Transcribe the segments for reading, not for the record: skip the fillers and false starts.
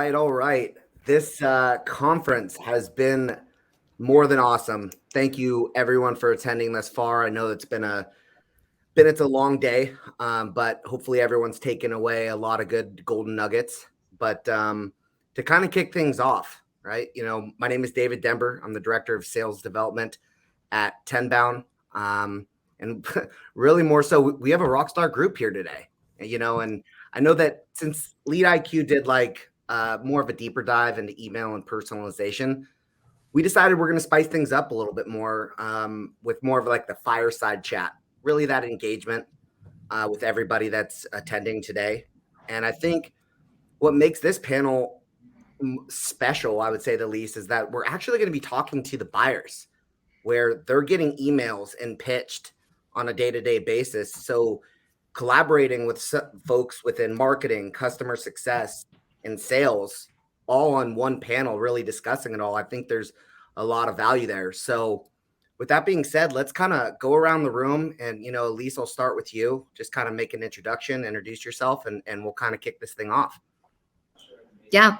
right, all right. This conference has been more than awesome. Thank you, everyone, for attending thus far. I know it's a long day, but hopefully everyone's taken away a lot of good golden nuggets. But to kind of kick things off, right? My name is David Denber. I'm the director of sales development at Tenbound, and really more so, we have a rockstar group here today. And I know that since Lead IQ did more of a deeper dive into email and personalization, we decided we're going to spice things up a little bit more with more of like the fireside chat, really that engagement with everybody that's attending today. And I think what makes this panel special, I would say the least, is that we're actually going to be talking to the buyers where they're getting emails and pitched on a day-to-day basis. So collaborating with folks within marketing, customer success, and sales all on one panel, really discussing it all. I think there's a lot of value there. So with that being said, let's kind of go around the room and, Elise, I'll start with you. Just kind of make an introduction, introduce yourself, and we'll kind of kick this thing off. Yeah.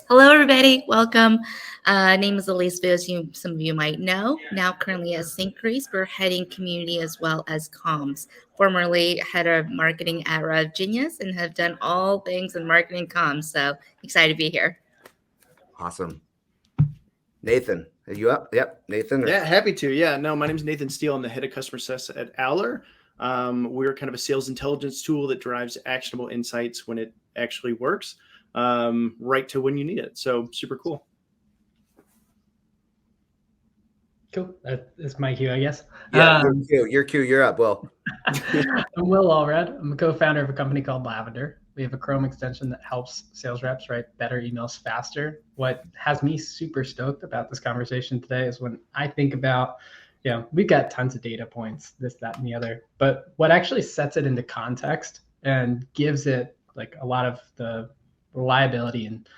Hello, everybody. Welcome. Name is Elise, as some of you might know. Now currently at Syncrease, spearheading community as well as comms. Formerly head of marketing at Rev Genius and have done all things in marketing comms. So excited to be here. Awesome. Nathan, are you up? Yep. Nathan? Yeah, happy to. Yeah, no, my name is Nathan Steele. I'm the head of customer success at Owler. We're kind of a sales intelligence tool that drives actionable insights when it actually works. Right to when you need it. So super cool. Cool. That's my cue, I guess. Yeah, your cue. You're up, Will. I'm Will Allred. I'm a co-founder of a company called Lavender. We have a Chrome extension that helps sales reps write better emails faster. What has me super stoked about this conversation today is when I think about, we've got tons of data points, this, that, and the other, but what actually sets it into context and gives it like a lot of the reliability and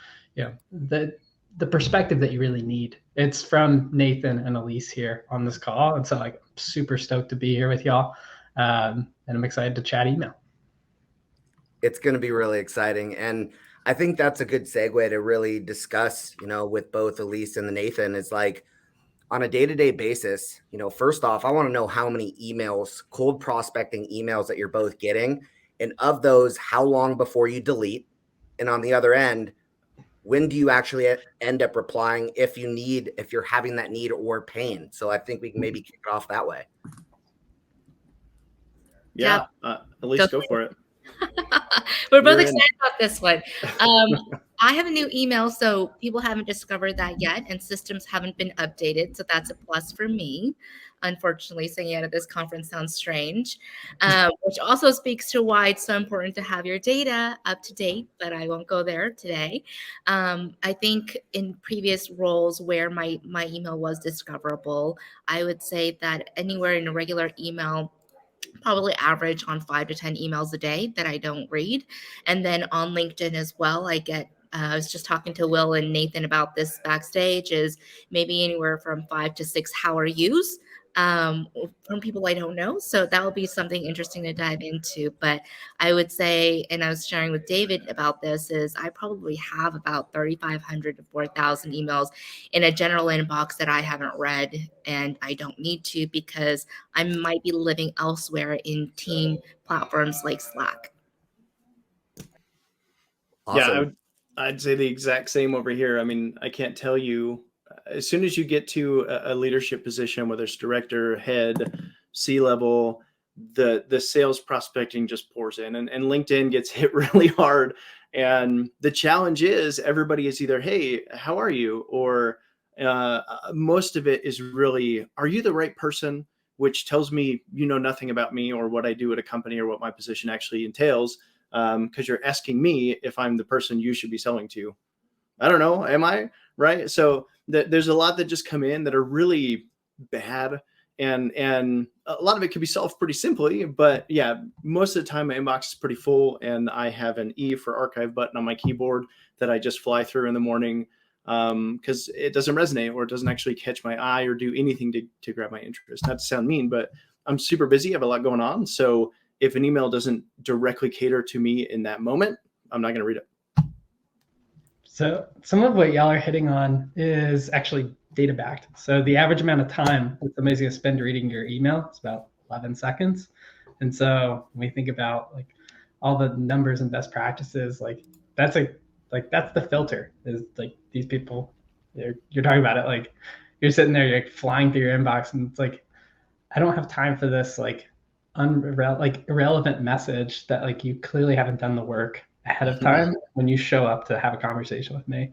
the perspective that you really need. It's from Nathan and Elise here on this call, and so I'm super stoked to be here with y'all, and I'm excited to chat email. It's going to be really exciting, and I think that's a good segue to really discuss, with both Elise and Nathan. Is like on a day-to-day basis. First off, I want to know how many emails, cold prospecting emails that you're both getting, and of those, how long before you delete. And on the other end, when do you actually end up replying if you're having that need or pain? So I think we can maybe kick it off that way. Yeah. Elise, go for it. We're both excited about this one. I have a new email, so people haven't discovered that yet, and systems haven't been updated. So that's a plus for me. Unfortunately, saying out of this conference sounds strange, which also speaks to why it's so important to have your data up to date, but I won't go there today. I think in previous roles where my email was discoverable, I would say that anywhere in a regular email, probably average on 5 to 10 emails a day that I don't read. And then on LinkedIn as well, I was just talking to Will and Nathan about this backstage, is maybe anywhere from 5 to 6 how are yous from people I don't know. So that will be something interesting to dive into. But I would say, and I was sharing with David about this, is I probably have about 3,500 to 4,000 emails in a general inbox that I haven't read, and I don't need to because I might be living elsewhere in team platforms like Slack. Awesome. Yeah, I'd say the exact same over here. I mean, I can't tell you, as soon as you get to a leadership position, whether it's director, head, C-level, the sales prospecting just pours in, and LinkedIn gets hit really hard. And the challenge is everybody is either, hey, how are you? Or most of it is really, are you the right person? Which tells me you know nothing about me or what I do at a company or what my position actually entails, because you're asking me if I'm the person you should be selling to. I don't know. Am I? Right? So there's a lot that just come in that are really bad. And a lot of it can be solved pretty simply. But yeah, most of the time my inbox is pretty full, and I have an E for archive button on my keyboard that I just fly through in the morning because it doesn't resonate or it doesn't actually catch my eye or do anything to grab my interest. Not to sound mean, but I'm super busy. I have a lot going on. So if an email doesn't directly cater to me in that moment, I'm not going to read it. So some of what y'all are hitting on is actually data backed. So the average amount of time that somebody's going to spend reading your email is about 11 seconds. And so when we think about like all the numbers and best practices, that's the filter, is like these people, you're talking about it, like you're sitting there, you're like flying through your inbox, and it's like, I don't have time for this like irrelevant message that like you clearly haven't done the work ahead of time when you show up to have a conversation with me.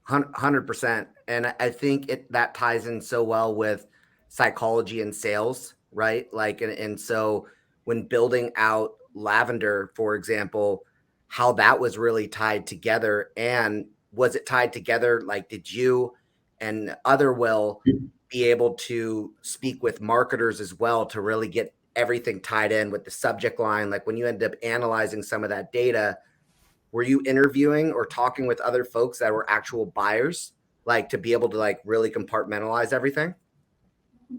100%. And I think that ties in so well with psychology and sales, right? Like, and so when building out Lavender, for example, how that was really tied together, and was it tied together? Like, did you and other Will be able to speak with marketers as well to really get everything tied in with the subject line? Like when you end up analyzing some of that data, were you interviewing or talking with other folks that were actual buyers, like to be able to like really compartmentalize everything?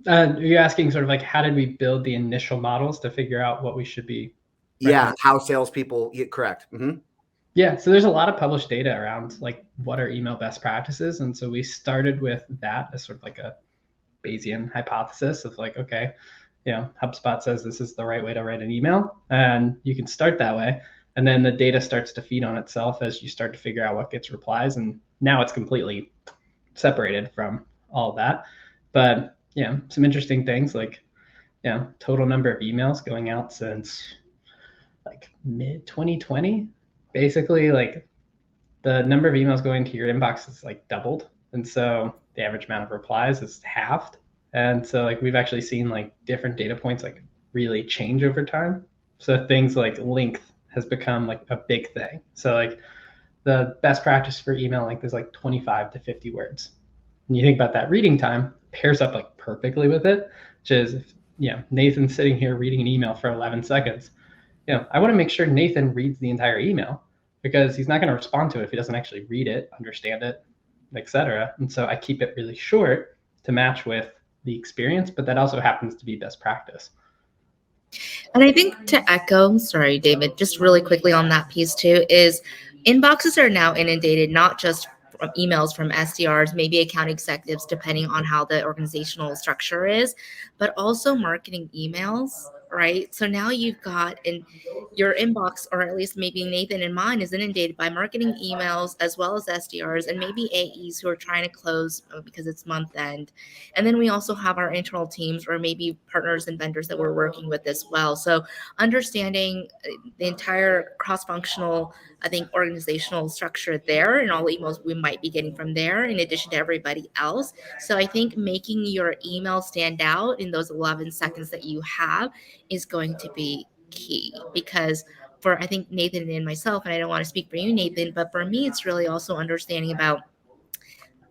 Are you asking sort of like how did we build the initial models to figure out what we should be? Yeah, how salespeople. Correct. Mm-hmm. Yeah, so there's a lot of published data around like what are email best practices, and so we started with that as sort of like a Bayesian hypothesis of like, okay, HubSpot says this is the right way to write an email, and you can start that way. And then the data starts to feed on itself as you start to figure out what gets replies. And now it's completely separated from all that. But some interesting things like, total number of emails going out since like mid 2020, basically like the number of emails going to your inbox is like doubled. And so the average amount of replies is halved. And so like we've actually seen like different data points like really change over time. So things like length has become like a big thing. So like the best practice for email length is like 25 to 50 words. And you think about that reading time, pairs up like perfectly with it, which is, Nathan's sitting here reading an email for 11 seconds. I want to make sure Nathan reads the entire email, because he's not going to respond to it if he doesn't actually read it, understand it, etc. And so I keep it really short to match with the experience, but that also happens to be best practice. And I think to echo, sorry, David, just really quickly on that piece too, is inboxes are now inundated, not just from emails from SDRs, maybe account executives, depending on how the organizational structure is, but also marketing emails, right? So now you've got in your inbox, or at least maybe Nathan and mine, is inundated by marketing emails as well as SDRs and maybe AEs who are trying to close because it's month end. And then we also have our internal teams or maybe partners and vendors that we're working with as well. So understanding the entire cross-functional, I think, organizational structure there and all the emails we might be getting from there in addition to everybody else. So I think making your email stand out in those 11 seconds that you have is going to be key, because for I think Nathan and myself, and I don't want to speak for you, Nathan, but for me, it's really also understanding about,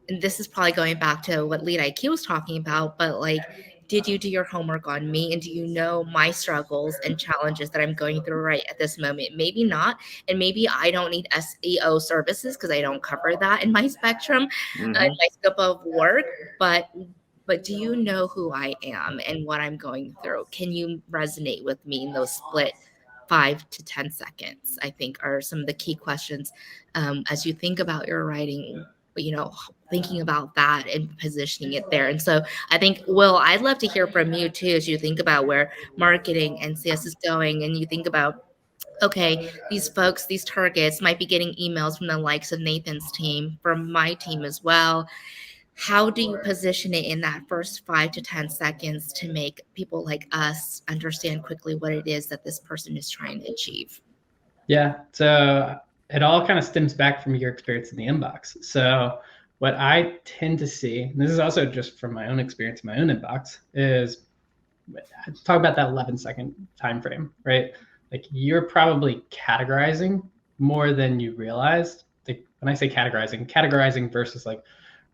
and this is probably going back to what Lead IQ was talking about, but like, did you do your homework on me? And do you know my struggles and challenges that I'm going through right at this moment? Maybe not. And maybe I don't need SEO services because I don't cover that in my spectrum, in my scope of work. But do you know who I am and what I'm going through? Can you resonate with me in those split 5 to 10 seconds? I think are some of the key questions as you think about your writing, thinking about that and positioning it there. And so I think, Will, I'd love to hear from you too, as you think about where marketing and CS is going, and you think about, okay, these folks, these targets might be getting emails from the likes of Nathan's team, from my team as well. How do you position it in that first 5 to 10 seconds to make people like us understand quickly what it is that this person is trying to achieve? Yeah, so it all kind of stems back from your experience in the inbox. So what I tend to see, and this is also just from my own experience in my own inbox, is talk about that 11-second time frame, right? Like you're probably categorizing more than you realized. Like when I say categorizing versus like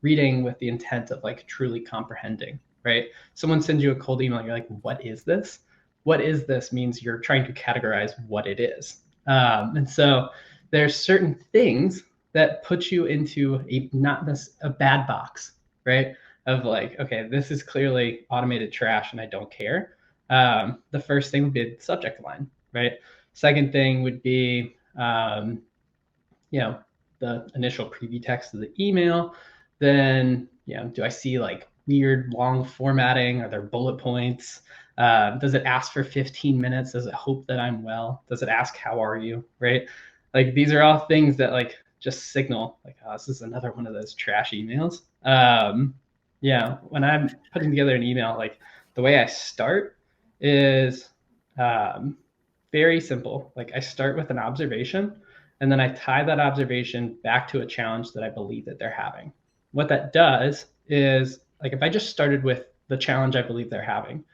reading with the intent of like truly comprehending, right? Someone sends you a cold email, you're like, what is this? What is this means you're trying to categorize what it is. And so there's certain things that put you into a bad box, right? Of like, okay, this is clearly automated trash and I don't care. The first thing would be the subject line, right? Second thing would be, the initial preview text of the email, then do I see like weird long formatting? Are there bullet points? Does it ask for 15 minutes? Does it hope that I'm well? Does it ask how are you? Right? Like these are all things that like just signal like, oh, this is another one of those trash emails. When I'm putting together an email, like the way I start is very simple. Like I start with an observation, and then I tie that observation back to a challenge that I believe that they're having. What that does is, like, if I just started with the challenge I believe they're having,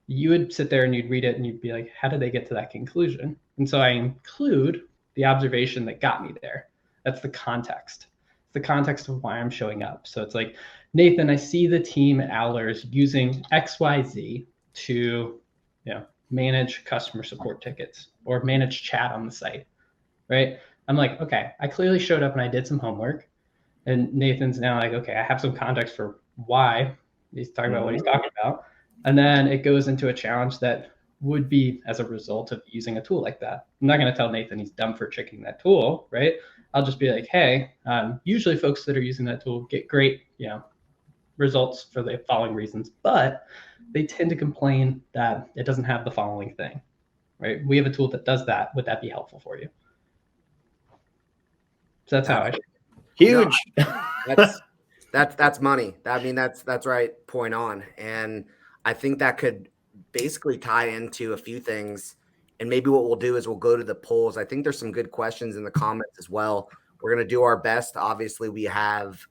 you would sit there and you'd read it and you'd be like, how did they get to that conclusion? And so I include the observation that got me there. That's the context. It's the context of why I'm showing up. So it's like, Nathan, I see the team at Owlers using XYZ to, manage customer support tickets or manage chat on the site, right? I'm like, okay, I clearly showed up and I did some homework. And Nathan's now like, okay, I have some context for why he's talking about what he's talking about. And then it goes into a challenge that would be as a result of using a tool like that. I'm not going to tell Nathan he's dumb for checking that tool, right? I'll just be like, hey, usually folks that are using that tool get great, results for the following reasons, but they tend to complain that it doesn't have the following thing, right? We have a tool that does that. Would that be helpful for you? So that's how I. Huge. No, that's money. I mean, that's right. Point on. And I think that could basically tie into a few things. And maybe what we'll do is we'll go to the polls. I think there's some good questions in the comments as well. We're going to do our best. Obviously, we have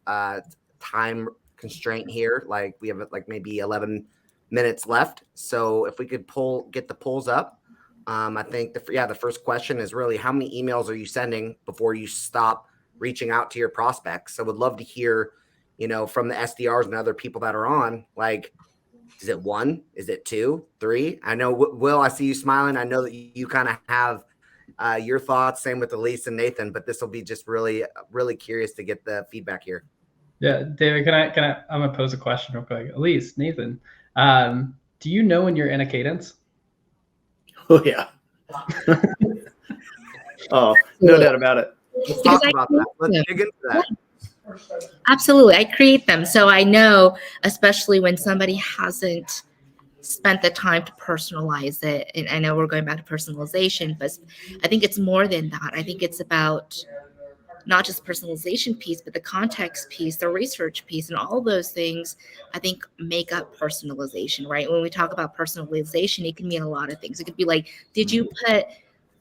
time constraint here. Like we have like maybe 11 minutes left. So if we could get the polls up, I think the first question is really, how many emails are you sending before you stop reaching out to your prospects? So would love to hear, from the SDRs and other people that are on, like, is it 1? Is it 2, 3? I know, Will, I see you smiling. I know that you kind of have your thoughts. Same with Elise and Nathan, but this will be just really, really curious to get the feedback here. Yeah, David, can I? I'm gonna pose a question real quick. Elise, Nathan, do you know when you're in a cadence? Oh yeah. Oh, no doubt about it. Let's talk about that. Let's dig into that. Absolutely. I create them. So I know, especially when somebody hasn't spent the time to personalize it. And I know we're going back to personalization, but I think it's more than that. I think it's about not just personalization piece, but the context piece, the research piece, and all those things, I think, make up personalization, right? When we talk about personalization, it can mean a lot of things. It could be like, did you put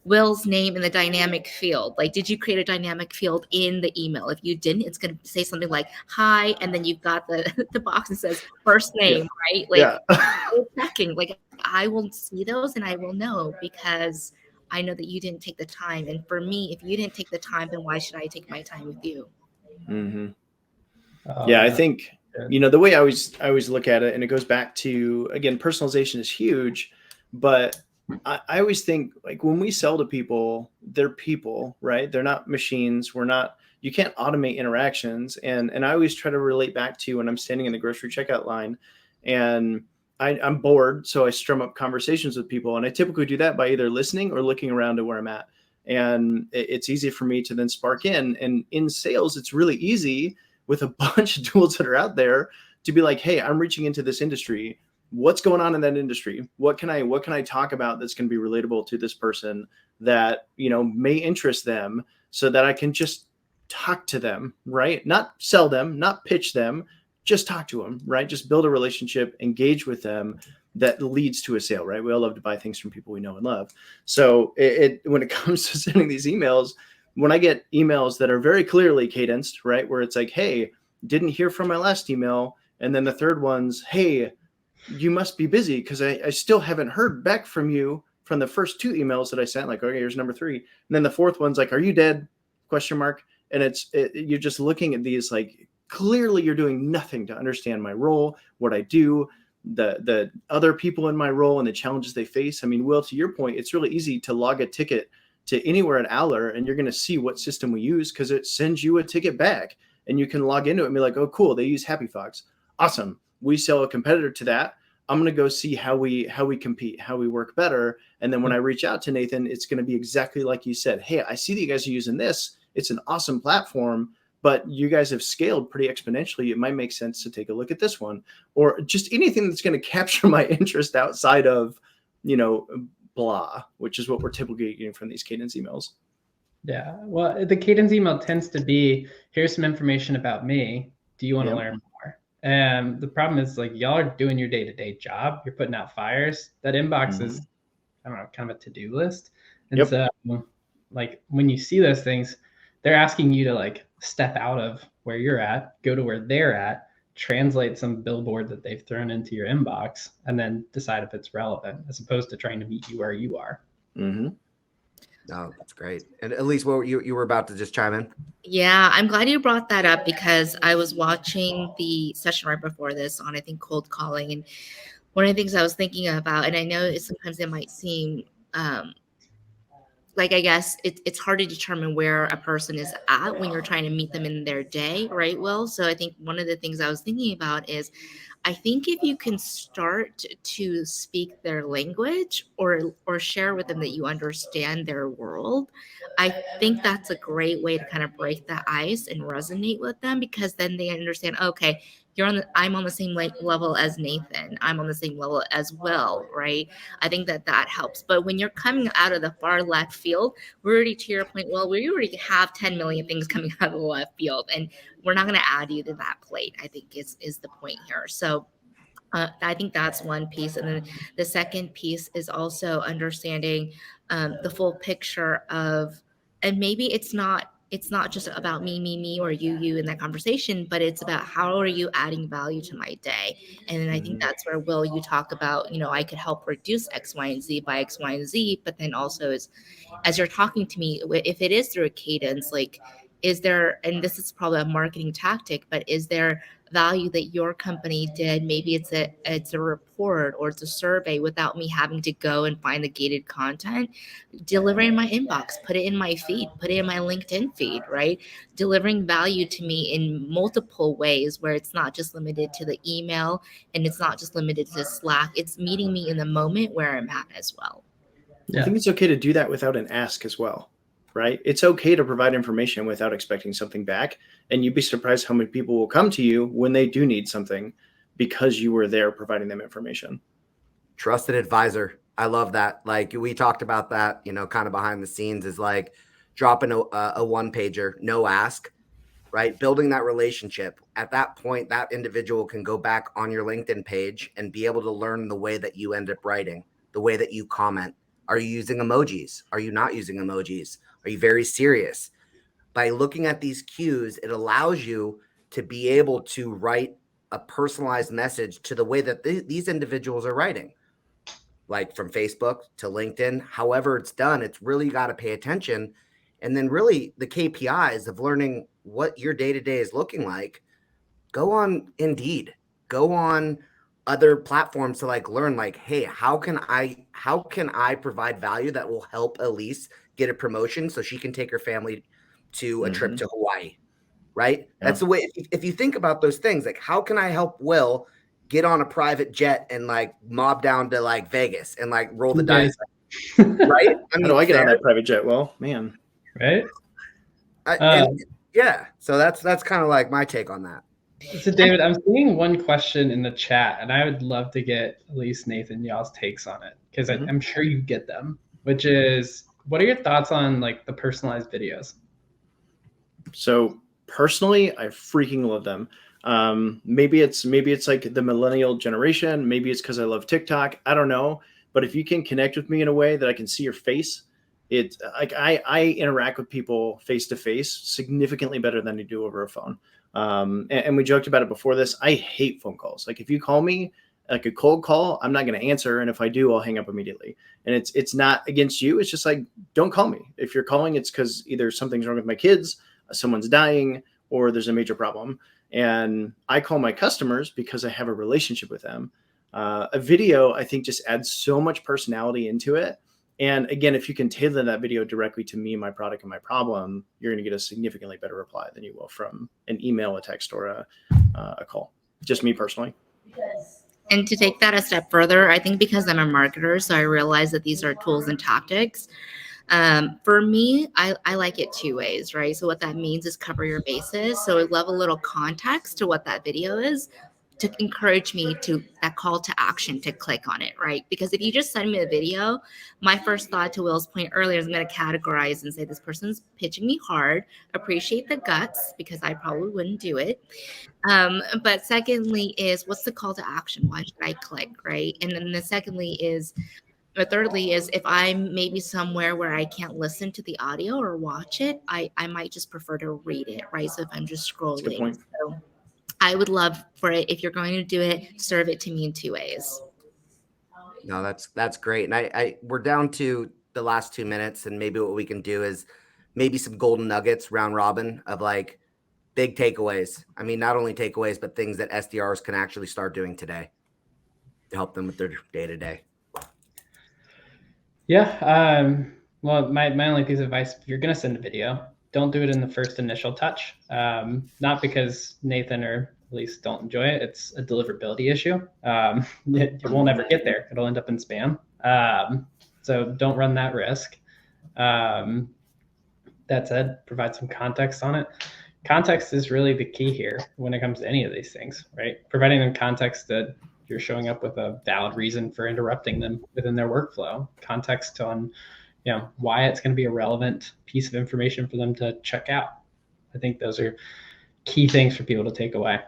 Will's name in the dynamic field? Like, did you create a dynamic field in the email? If you didn't, it's going to say something like hi, and then you've got the box that says first name, right? Like, checking. Like, I will see those and I will know, because I know that you didn't take the time. And for me, if you didn't take the time, then why should I take my time with you? Mm-hmm. I think, the way I always look at it, and it goes back to, again, personalization is huge, but I always think, like, when we sell to people, they're people, right? They're not machines. You can't automate interactions. And I always try to relate back to when I'm standing in the grocery checkout line and I'm bored. So I strum up conversations with people. And I typically do that by either listening or looking around to where I'm at. And it's easy for me to then spark in. And in sales, it's really easy with a bunch of tools that are out there to be like, hey, I'm reaching into this industry. What's going on in that industry? What can I talk about that's going to be relatable to this person that, may interest them, so that I can just talk to them, right? Not sell them, not pitch them, just talk to them, right? Just build a relationship, engage with them that leads to a sale, right? We all love to buy things from people we know and love. So when it comes to sending these emails, when I get emails that are very clearly cadenced, right? Where it's like, hey, didn't hear from my last email. And then the third one's, hey, you must be busy because I still haven't heard back from you from the first 2 emails that I sent. Like, okay, here's number 3. And then the fourth one's like, are you dead? ? And you're just looking at these, like, clearly you're doing nothing to understand my role, what I do, the other people in my role and the challenges they face. I mean, Will, to your point, it's really easy to log a ticket to anywhere at Owler and you're going to see what system we use because it sends you a ticket back and you can log into it and be like, oh, cool, they use Happy Fox. Awesome. We sell a competitor to that. I'm going to go see how we compete, how we work better. And then when I reach out to Nathan, it's going to be exactly like you said. Hey, I see that you guys are using this. It's an awesome platform, but you guys have scaled pretty exponentially. It might make sense to take a look at this one, or just anything that's going to capture my interest outside of, blah, which is what we're typically getting from these cadence emails. Yeah. Well, the cadence email tends to be, here's some information about me. Do you want to learn more? And the problem is, like, y'all are doing your day-to-day job. You're putting out fires. That inbox is, I don't know, kind of a to-do list. And so, like, when you see those things, they're asking you to, like, step out of where you're at, go to where they're at, translate some billboard that they've thrown into your inbox, and then decide if it's relevant, as opposed to trying to meet you where you are. Oh, that's great. And at least what you were about to just chime in. Yeah, I'm glad you brought that up, because I was watching the session right before this on, I think, cold calling. And one of the things I was thinking about, and I know sometimes it might seem like, I guess it's hard to determine where a person is at when you're trying to meet them in their day, right, Will? So I think one of the things I was thinking about is, I think if you can start to speak their language, or share with them that you understand their world, I think that's a great way to kind of break the ice and resonate with them, because then they understand, okay, I'm on the same level as Nathan. I'm on the same level as Will, right? I think that helps. But when you're coming out of the far left field, we're already, to your point, well, we already have 10 million things coming out of the left field, and we're not going to add you to that plate, I think is the point here. So I think that's one piece. And then the second piece is also understanding the full picture of, and maybe it's not just about me, or you in that conversation, but it's about, how are you adding value to my day? And then I think that's where, Will, you talk about, I could help reduce X, Y, and Z by X, Y, and Z. But then also, as you're talking to me, if it is through a cadence, like, is there, and this is probably a marketing tactic, but is there value that your company did? Maybe it's a report, or it's a survey, without me having to go and find the gated content, deliver in my inbox, put it in my feed, put it in my LinkedIn feed, right? Delivering value to me in multiple ways, where it's not just limited to the email, and it's not just limited to Slack. It's meeting me in the moment where I'm at as well. I think it's okay to do that without an ask as well, right? It's okay to provide information without expecting something back. And you'd be surprised how many people will come to you when they do need something, because you were there providing them information. Trusted advisor. I love that. Like, we talked about that, kind of behind the scenes, is like dropping a one pager, no ask, right? Building that relationship. At that point, that individual can go back on your LinkedIn page and be able to learn the way that you end up writing, the way that you comment. Are you using emojis? Are you not using emojis? Are you very serious? By looking at these cues, it allows you to be able to write a personalized message to the way that these individuals are writing, like from Facebook to LinkedIn. However it's done, it's really got to pay attention. And then really the KPIs of learning what your day-to-day is looking like, go on Indeed, go on other platforms to learn, hey, how can I provide value that will help Elise get a promotion so she can take her family to a trip to Hawaii, right? Yeah. That's the way, if you think about those things, how can I help Will get on a private jet and mob down to Vegas and roll the dice, right? I mean, I get on that private jet, Will, man. Right? Yeah. So that's kind of my take on that. So David, I'm seeing one question in the chat, and I would love to get at least Nathan, y'all's takes on it, because I'm sure you get them, which is, what are your thoughts on the personalized videos? So personally, I freaking love them. Maybe it's the millennial generation. Maybe it's because I love TikTok. I don't know. But if you can connect with me in a way that I can see your face, it's I interact with people face to face significantly better than I do over a phone. And we joked about it before this. I hate phone calls. If you call me a cold call, I'm not going to answer. And if I do, I'll hang up immediately. And it's not against you. It's just don't call me. If you're calling, it's because either something's wrong with my kids, someone's dying, or there's a major problem. And I call my customers because I have a relationship with them. A video, I think, just adds so much personality into it. And again, if you can tailor that video directly to me, my product, and my problem, you're going to get a significantly better reply than you will from an email, a text, or a call. Just me personally. And to take that a step further, I think because I'm a marketer, so I realize that these are tools and tactics. For me, I like it two ways, right? So what that means is cover your bases. So I love a little context to what that video is to encourage me to that call to action to click on it, right? Because if you just send me a video, my first thought, to Will's point earlier, is I'm going to categorize and say this person's pitching me hard, appreciate the guts, because I probably wouldn't do it. But secondly is, what's the call to action? Why should I click, right? And then the thirdly is, if I'm maybe somewhere where I can't listen to the audio or watch it, I might just prefer to read it, right? So if I'm just That's a good scrolling. point. So I would love for it, if you're going to do it, serve it to me in two ways. No, that's great. And we're down to the last 2 minutes, and maybe what we can do is maybe some golden nuggets round robin of like big takeaways. I mean, not only takeaways, but things that SDRs can actually start doing today to help them with their day to day. Yeah. Well, my only piece of advice, if you're going to send a video, don't do it in the first initial touch. Not because Nathan or Elise don't enjoy it. It's a deliverability issue. It won't ever get there. It'll end up in spam. So don't run that risk. That said, provide some context on it. Context is really the key here when it comes to any of these things, right? Providing them context that you're showing up with a valid reason for interrupting them within their workflow, context on, why it's going to be a relevant piece of information for them to check out. I think those are key things for people to take away.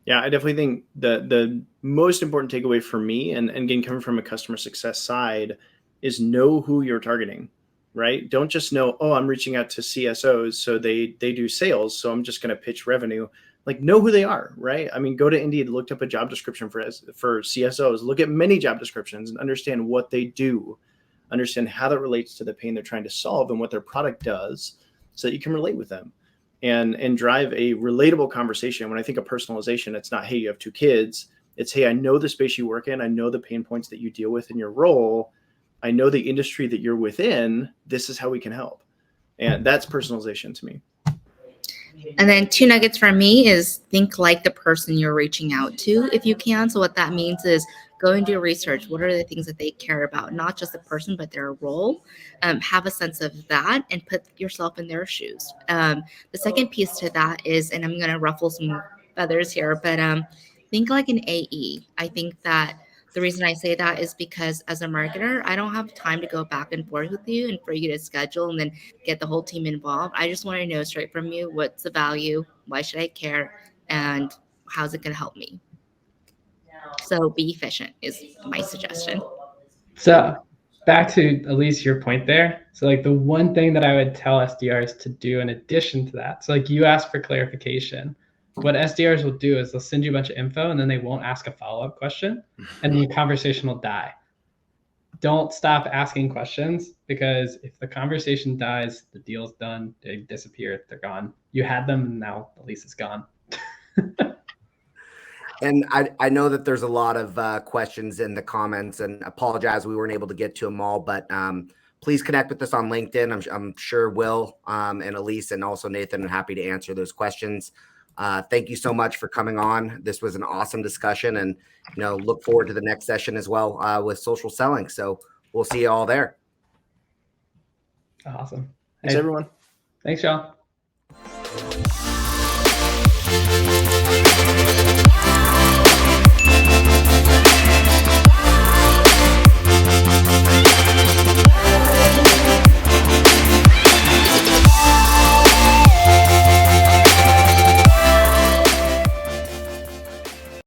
Yeah, I definitely think the most important takeaway for me, and again, coming from a customer success side, is know who you're targeting, right? Don't just know, oh, I'm reaching out to CSOs, so they do sales, so I'm just going to pitch revenue. Like, know who they are, right? I mean, go to Indeed, look up a job description for CSOs, look at many job descriptions and understand what they do, understand how that relates to the pain they're trying to solve and what their product does, so that you can relate with them and drive a relatable conversation. When I think of personalization, it's not, hey, you have 2 kids. It's, hey, I know the space you work in. I know the pain points that you deal with in your role. I know the industry that you're within. This is how we can help. And that's personalization to me. And then 2 nuggets for me is, think like the person you're reaching out to if you can. So what that means is, go and do research. What are the things that they care about? Not just the person, but their role. Have a sense of that and put yourself in their shoes. The second piece to that is, and I'm going to ruffle some feathers here, but think like an AE. I think that the reason I say that is because as a marketer, I don't have time to go back and forth with you and for you to schedule and then get the whole team involved. I just want to know straight from you, what's the value? Why should I care? And how's it going to help me? So be efficient is my suggestion. So back to Elise, your point there. So like the one thing that I would tell SDRs to do in addition to that, so like you asked for clarification. What SDRs will do is they'll send you a bunch of info and then they won't ask a follow-up question and the conversation will die. Don't stop asking questions, because if the conversation dies, the deal's done, they disappear, they're gone. You had them and now Elise is gone. And I know that there's a lot of questions in the comments, and apologize we weren't able to get to them all, but please connect with us on LinkedIn. I'm sure Will and Elise and also Nathan are happy to answer those questions. Thank you so much for coming on. This was an awesome discussion, and look forward to the next session as well with social selling. So we'll see you all there. Awesome. Thanks, everyone. Thanks, y'all.